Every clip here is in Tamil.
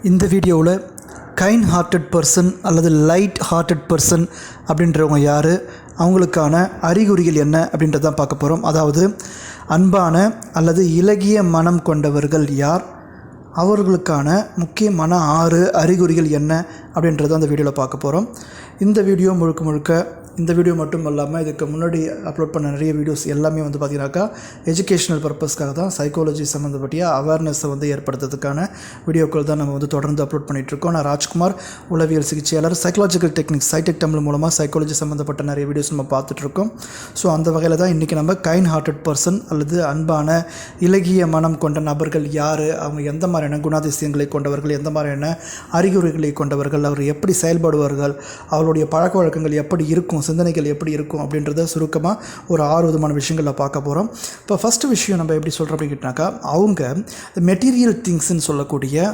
இந்த வீடியோவில் கைண்ட் ஹார்ட்டட் பர்சன் அல்லது லைட் ஹார்ட்டட் பர்சன் அப்படின்றவங்க யார், அவங்களுக்கான அறிகுறிகள் என்ன அப்படின்றதான் பார்க்க போகிறோம். அதாவது அன்பான அல்லது இலகிய மனம் கொண்டவர்கள் யார், அவர்களுக்கான முக்கியமான 6 அறிகுறிகள் என்ன அப்படின்றத அந்த வீடியோவில் பார்க்க போகிறோம். இந்த வீடியோ முழுக்க இந்த வீடியோ மட்டும் இல்லாமல் இதுக்கு முன்னாடி அப்லோட் பண்ண நிறைய வீடியோஸ் எல்லாமே பார்த்தீங்கன்னாக்கா எஜுகேஷனல் பர்பஸ்க்காக தான், சைக்காலஜி சம்மந்தப்பட்ட அவேர்னஸை ஏற்படுத்துறதுக்கான வீடியோக்கள் தான் நம்ம தொடர்ந்து அப்லோட் பண்ணிகிட்ருக்கோம். நான் ராஜ்குமார், உளவியல் சிகிச்சையாளர், சைக்காலஜிக்கல் டெக்னிக்ஸ் சைடெக் தமிழ் மூலமாக சைக்காலஜி சம்மந்தப்பட்ட நிறைய வீடியோஸ் நம்ம பார்த்துட்ருக்கோம். ஸோ அந்த வகையில் தான் இன்றைக்கி நம்ம கைண்ட் ஹார்ட்டட் பர்சன் அல்லது அன்பான இலகிய மனம் கொண்ட நபர்கள் யார், அவங்க எந்த மாதிரியான குணாதிசயங்களை கொண்டவர்கள், எந்த மாதிரியான அறிகுறிகளை கொண்டவர்கள், அவர் எப்படி செயல்படுவார்கள், அவருடைய பழக்க வழக்கங்கள் எப்படி இருக்கும், சிந்தனைகள் எப்படி இருக்கும் அப்படின்றத சுருக்கமாக ஒரு 6 விதமான விஷயங்களில் பார்க்க போகிறோம். இப்போ ஃபஸ்ட்டு விஷயம் நம்ம எப்படி சொல்கிறோம் அப்படின்னாக்கா, அவங்க மெட்டீரியல் திங்ஸ்ன்னு சொல்லக்கூடிய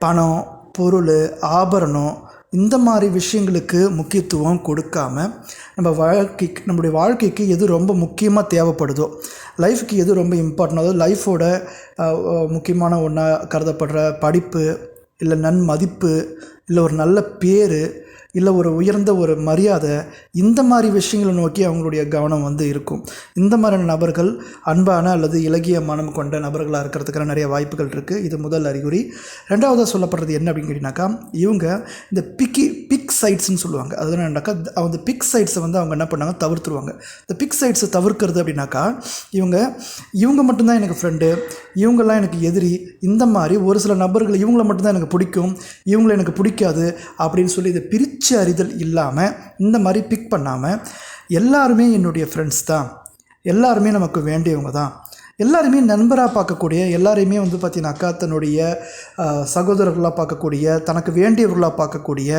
பணம், பொருள், ஆபரணம் இந்த மாதிரி விஷயங்களுக்கு முக்கியத்துவம் கொடுக்காம நம்மளுடைய வாழ்க்கைக்கு எது ரொம்ப முக்கியமாக தேவைப்படுதோ, லைஃபுக்கு எது ரொம்ப இம்பார்ட்டன்ட், அதாவது லைஃபோட முக்கியமான ஒன்றா கருதப்படுற படிப்பு, இல்லை நன்மதிப்பு, இல்லை ஒரு நல்ல பேர், இல்லை ஒரு உயர்ந்த ஒரு மரியாதை, இந்த மாதிரி விஷயங்களை நோக்கி அவங்களுடைய கவனம் இருக்கும். இந்த மாதிரியான நபர்கள் அன்பான அல்லது இலகிய மனம் கொண்ட நபர்களாக இருக்கிறதுக்கான நிறைய வாய்ப்புகள் இருக்குது. இது முதல் அறிகுறி. ரெண்டாவதாக சொல்லப்படுறது என்ன அப்படின்னு கேட்டிங்கனாக்கா, இவங்க இந்த பிக் சைட்ஸ்ன்னு சொல்லுவாங்க. அது என்னன்னாக்கா, அந்த பிக் சைட்ஸை அவங்க என்ன பண்ணாங்க, தவிர்த்துருவாங்க. இந்த பிக் சைட்ஸை தவிர்க்கிறது அப்படின்னாக்கா, இவங்க மட்டும்தான் எனக்கு ஃப்ரெண்டு, இவங்கெல்லாம் எனக்கு எதிரி, இந்த மாதிரி ஒரு சில நபர்கள் இவங்கள மட்டும்தான் எனக்கு பிடிக்கும், இவங்களை எனக்கு பிடிக்காது அப்படின்னு சொல்லி இதை பிரித்து அறிதல் இல்லாமல், இந்த மாதிரி பிக் பண்ணாமல், எல்லாருமே என்னுடைய ஃப்ரெண்ட்ஸ் தான், எல்லாருமே நமக்கு வேண்டியவங்க தான், எல்லாருமே நண்பராக பார்க்கக்கூடிய, எல்லாரையுமே பார்த்தீங்கன்னாக்கா தன்னுடைய சகோதரர்களாக பார்க்கக்கூடிய, தனக்கு வேண்டியவர்களாக பார்க்கக்கூடிய,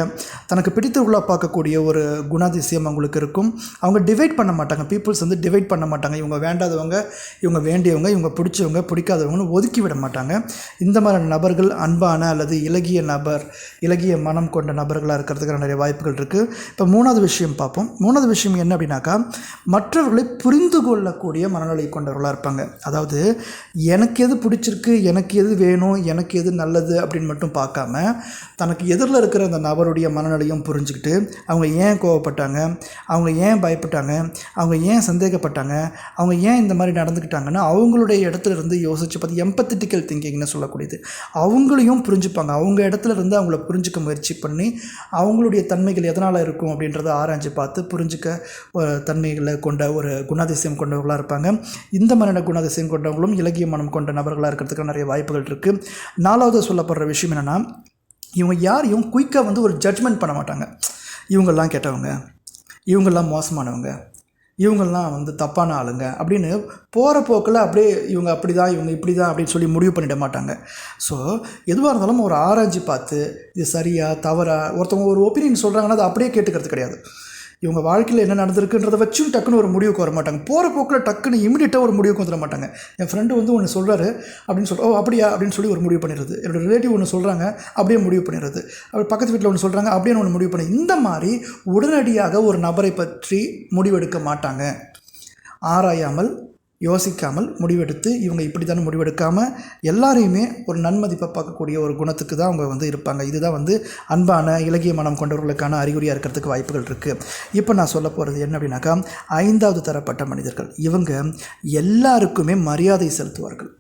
தனக்கு பிடித்தவர்களாக பார்க்கக்கூடிய ஒரு குணாதிசயம் அவங்களுக்கு இருக்கும். அவங்க டிவைட் பண்ண மாட்டாங்க, பீப்புள்ஸ் டிவைட் பண்ண மாட்டாங்க. இவங்க வேண்டாதவங்க, இவங்க வேண்டியவங்க, இவங்க பிடிச்சவங்க, பிடிக்காதவங்கன்னு ஒதுக்கி விட மாட்டாங்க. இந்த மாதிரியான நபர்கள் அன்பான அல்லது இலகிய மனம் கொண்ட நபர்களாக இருக்கிறதுக்கான நிறைய வாய்ப்புகள் இருக்குது. இப்போ 3வது விஷயம் பார்ப்போம். 3வது விஷயம் என்ன அப்படின்னாக்கா, மற்றவர்களை புரிந்து கொள்ளக்கூடிய மனநிலை கொண்டவர்களாக இருப்பாங்க. அதாவது எனக்கு எது பிடிச்சிருக்கு, எனக்கு எது வேணும், எனக்கு எது நல்லது அப்படின்னு மட்டும் பார்க்காம, தனக்கு எதிரில் இருக்கிற அந்த நபருடைய மனநிலையும் புரிஞ்சுக்கிட்டு, அவங்க ஏன் கோவப்பட்டாங்க, அவங்க ஏன் பயப்பட்டாங்க, அவங்க ஏன் சந்தேகப்பட்டாங்க, அவங்க ஏன் இந்த மாதிரி நடந்துக்கிட்டாங்கன்னா அவங்களுடைய இடத்துல இருந்து யோசித்து பார்த்து எம்பத்தட்டிக்கல் திங்கிங்னு சொல்லக்கூடியது, அவங்களையும் புரிஞ்சுப்பாங்க. அவங்க இடத்துல இருந்து அவங்கள புரிஞ்சுக்க முயற்சி பண்ணி அவங்களுடைய தன்மைகள் எதனால் இருக்கும் அப்படின்றத ஆராய்ச்சி பார்த்து புரிஞ்சுக்க தன்மைகளை கொண்ட ஒரு குணாதிசயம் கொண்டவர்களாக இருப்பாங்க. இந்த மாதிரியான குணாதிசயம் கொண்டவங்களும் இலகிய மனம் கொண்ட நபர்களாக இருக்கிறதுக்கு நிறைய வாய்ப்புகள் இருக்குது. 4வது சொல்லப்படுற விஷயம் என்னென்னா, இவங்க யாரையும் குயிக்காக ஒரு ஜட்ஜ்மெண்ட் பண்ண மாட்டாங்க. இவங்கெல்லாம் கெட்டவங்க, இவங்கெல்லாம் மோசமானவங்க, இவங்கெல்லாம் தப்பான ஆளுங்க அப்படின்னு போகிற போக்கில் அப்படியே இவங்க அப்படி தான், இவங்க இப்படி தான் அப்படின்னு சொல்லி முடிவு பண்ணிட மாட்டாங்க. ஸோ எதுவாக இருந்தாலும் ஒரு ஆராய்ச்சி பார்த்து இது சரியா தவறா, ஒருத்தவங்க ஒரு ஒப்பீனியன் சொல்கிறாங்கன்னா அதை அப்படியே கேட்டுக்கிறது கிடையாது. இவங்க வாழ்க்கையில் என்ன நடந்திருக்குன்றதை வச்சும் டக்குன்னு ஒரு முடிவுக்கு வர மாட்டாங்க. போகிற போக்கில் டக்குன்னு இமீடியட்டாக ஒரு முடிவுக்கு வந்துட மாட்டாங்க. என் ஃப்ரெண்டு ஒன்று சொல்கிறாரு அப்படின்னு சொல்லிட்டு, ஓ அப்படியா அப்படின்னு சொல்லி ஒரு முடிவு பண்ணிடுறது. என்னோடய ரிலேட்டிவ் ஒன்று சொல்கிறாங்க அப்படியே முடிவு பண்ணிடுறது. அவர் பக்கத்து வீட்டில் ஒன்று சொல்கிறாங்க அப்படியே ஒன்று முடிவு பண்ணி, இந்த மாதிரி உடனடியாக ஒரு நபரை பற்றி முடிவெடுக்க மாட்டாங்க. ஆராயாமல், யோசிக்காமல் முடிவெடுத்து, இவங்க இப்படி தானே முடிவெடுக்காமல் எல்லாரையுமே ஒரு நன்மதிப்பை பார்க்கக்கூடிய ஒரு குணத்துக்கு தான் அவங்க இருப்பாங்க. இதுதான் அன்பான இலகிய மனம் கொண்டவர்களுக்கான அறிகுறியாக இருக்கிறதுக்கு வாய்ப்புகள் இருக்குது. இப்போ நான் சொல்ல போகிறது என்ன அப்படின்னாக்கா, 5வது தரப்பட்ட மனிதர்கள். இவங்க எல்லாருக்குமே மரியாதை செலுத்துவார்கள்.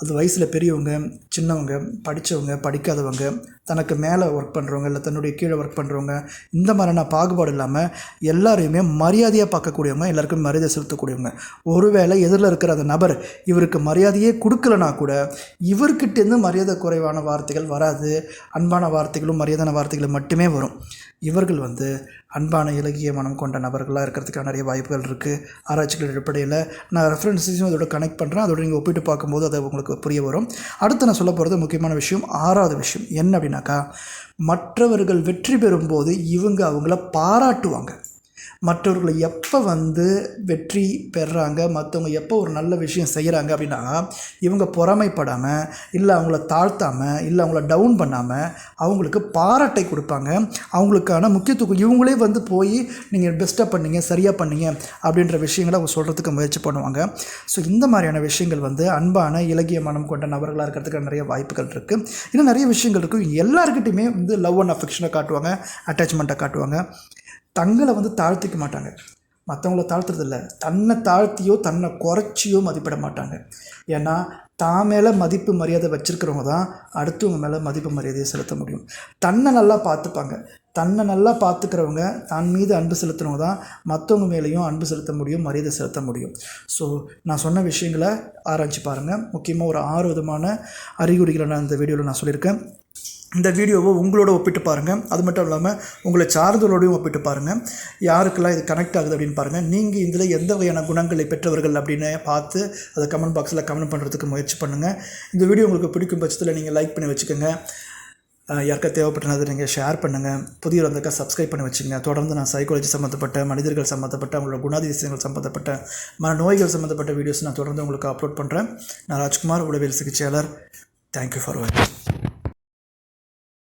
அது வயசில் பெரியவங்க, சின்னவங்க, படித்தவங்க, படிக்காதவங்க, தனக்கு மேலே ஒர்க் பண்ணுறவங்க, இல்லை தன்னுடைய கீழே ஒர்க் பண்ணுறவங்க, இந்த மாதிரியான பாகுபாடு இல்லாமல் எல்லாரையுமே மரியாதையாக பார்க்கக்கூடியவங்க, எல்லாருக்கும் மரியாதை செலுத்தக்கூடியவங்க. ஒருவேளை எதிரில் இருக்கிற அந்த நபர் இவருக்கு மரியாதையே கொடுக்கலனா கூட இவர்கிட்டேருந்து மரியாதை குறைவான வார்த்தைகள் வராது, அன்பான வார்த்தைகளும் மரியாதையான வார்த்தைகளும் மட்டுமே வரும். இவர்கள் அன்பான இலகிய மனம் கொண்ட நபர்களாக இருக்கிறதுக்கான நிறைய வாய்ப்புகள் இருக்குது. ஆராய்ச்சிகள் அடிப்படையில் நான் ரெஃபரன்ஸையும் அதோட கனெக்ட் பண்ணுறேன். அதோட நீங்கள் ஒப்பிட்டு பார்க்கும்போது அது உங்களுக்கு புரிய வரும். அடுத்து நான் சொல்ல போகிறது முக்கியமான விஷயம், 6வது விஷயம் என்ன அப்படின்னாக்கா, மற்றவர்கள் வெற்றி பெறும்போது இவங்க அவங்கள பாராட்டுவாங்க. மற்றவர்களை எப்போ வெற்றி பெறுறாங்க, மற்றவங்க எப்போ ஒரு நல்ல விஷயம் செய்கிறாங்க அப்படின்னா, இவங்க பொறாமைப்படாமல், இல்லை அவங்கள தாழ்த்தாமல், இல்லை அவங்கள டவுன் பண்ணாமல் அவங்களுக்கு பாராட்டை கொடுப்பாங்க. அவங்களுக்கான முக்கியத்துவம் இவங்களே போய் நீங்கள் பெஸ்ட்டாக பண்ணீங்க, சரியாக பண்ணீங்க அப்படின்ற விஷயங்களை அவங்க சொல்கிறதுக்கு முயற்சி பண்ணுவாங்க. ஸோ இந்த மாதிரியான விஷயங்கள் அன்பான இலகிய மனம் கொண்ட நபர்களாக இருக்கிறதுக்கு நிறைய வாய்ப்புகள் இருக்குது. இன்னும் நிறைய விஷயங்கள் இருக்குது. எல்லாருக்கிட்டையுமே லவ் அண்ட் அஃபெக்ஷனை காட்டுவாங்க, அட்டாச்மெண்ட்டை காட்டுவாங்க. தங்களை தாழ்த்திக்க மாட்டாங்க, மற்றவங்கள தாழ்த்துறதில்ல, தன்னை தாழ்த்தியோ தன்னை குறைச்சியோ மதிப்பிட மாட்டாங்க. ஏன்னா தான் மேலே மதிப்பு மரியாதை வச்சுருக்கிறவங்க தான் அடுத்தவங்க மேலே மதிப்பு மரியாதையை செலுத்த முடியும். தன்னை நல்லா பார்த்துப்பாங்க. தன்னை நல்லா பார்த்துக்கிறவங்க, தன் மீது அன்பு செலுத்துறவங்க தான் மற்றவங்க மேலேயும் அன்பு செலுத்த முடியும், மரியாதை செலுத்த முடியும். ஸோ நான் சொன்ன விஷயங்களை ஆராய்ச்சி பாருங்கள். முக்கியமாக ஒரு 6 விதமான அறிகுறிகளை நான் இந்த வீடியோவில் நான் சொல்லியிருக்கேன். இந்த வீடியோவை உங்களோட ஒப்பிட்டு பாருங்கள். அது மட்டும் இல்லாமல் உங்களை சார்ந்தவர்களோடையும் ஒப்பிட்டு பாருங்கள். யாருக்கெல்லாம் இது கனெக்ட் ஆகுது அப்படின்னு பாருங்கள். நீங்கள் இதில் எந்த வகையான குணங்களை பெற்றவர்கள் அப்படின்னு பார்த்து அதை கமெண்ட் பாக்ஸில் கமெண்ட் பண்ணுறதுக்கு முயற்சி பண்ணுங்கள். இந்த வீடியோ உங்களுக்கு பிடிக்கும் பட்சத்தில் நீங்கள் லைக் பண்ணி வச்சுக்கோங்க. யாருக்கா தேவைப்பட்டது நீங்கள் ஷேர் பண்ணுங்கள். புதிய வந்தக்கா சப்ஸ்கிரைப் பண்ணி வச்சுங்க. தொடர்ந்து நான் சைக்காலஜி சம்மந்தப்பட்ட, மனிதர்கள் சம்மந்தப்பட்ட, அவங்களோட குணாதிசயங்கள் சம்மந்தப்பட்ட, மனநோய்கள் சம்மந்தப்பட்ட வீடியோஸ் நான் தொடர்ந்து உங்களுக்கு அப்லோட் பண்ணுறேன். நான் ராஜ்குமார், உளவியல் சிகிச்சையாளர். தேங்க்யூ ஃபார் வாட்சிங்.